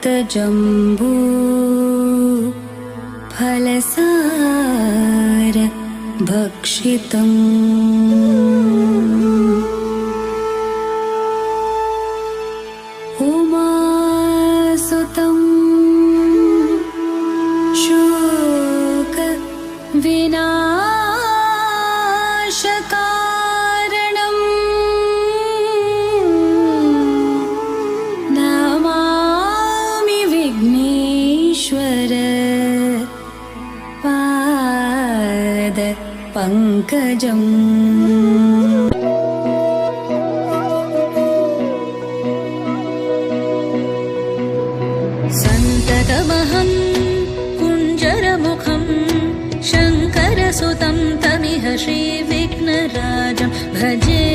जम्बू फलसार भक्षितम् उमासुतं शोक विनाशकारणम् नमामि विघ्नेश्वर पाद पंकजम्। सन्ततमहं कुञ्जरमुखं शङ्करसुतं तमिह श्रीविघ्नराजं भजे।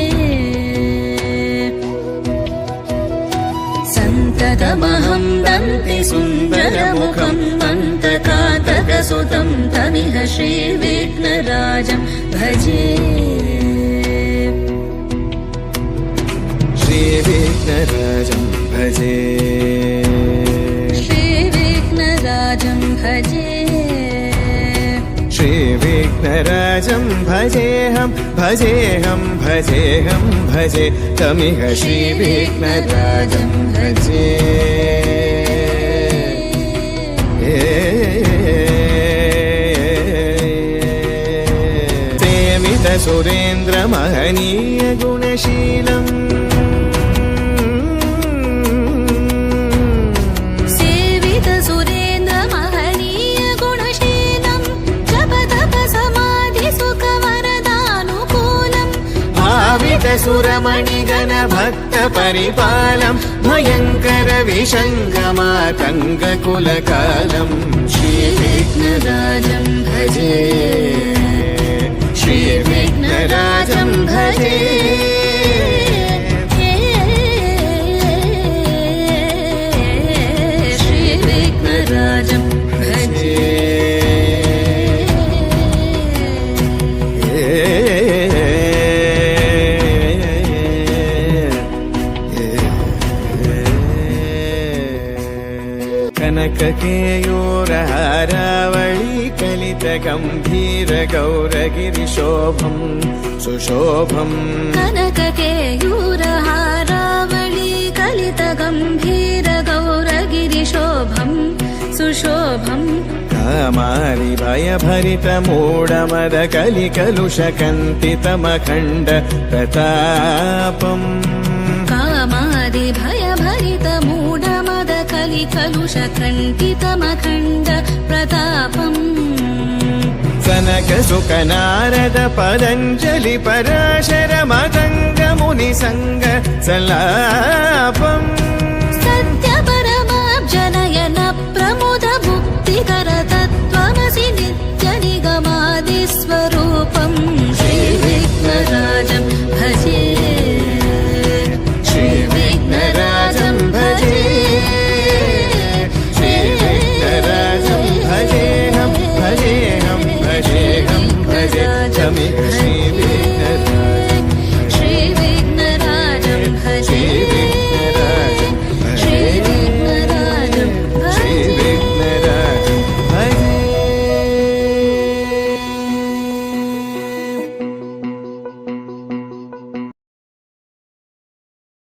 सन्ततमहं दन्तिसुन्दरमुखं दन्तकातकसुतं तमिह श्रीविघ्नराजं भजे। श्रीविघ्नराजं भजे, श्रीविघ्नराजं भजे, श्रीविघ्नराजं भजेऽहं भजेऽहं भजेऽहं भजे तमिह श्रीविघ्नराजं भजे। सेवित सुरेन्द्र महनीय गुणशीलम् सुरमणिगण भक्त परिपालं भयंकर विशंगमातंग कुलकालं श्रीविघ्नराजं भजे, श्रीविघ्नराजं भजे। श्रीविघ्नराजं भजे, कनककेयूरहारावळी कलितगम्भीर गौरगिरिशोभं सुशोभम्। कनककेयूरहारावळी कलितगम्भीर गौरगिरिशोभं सुशोभम्। कामारि भयभरित मूढमद कलिकलुषकन्तितमखण्ड प्रतापम्। कामादि भयभरित मूढमद कलिकलुषकण्टितमखण्ड प्रतापम्। सनक सुख नारद पतञ्जलि पराशर मदङ्ग मुनिसङ्ग सल्लापम्। सत्य परमाब्जनयन प्रमुद मुक्तिकर तत्त्वमसि नित्य निगमादिस्वरूपम् श्रीविघ्नराजं भजे, श्रीविघ्नराजं भजे, श्रीविघ्नराजं भजेऽहं भजेऽहं भजेऽहं भजे तमिह श्रीविघ्नराजं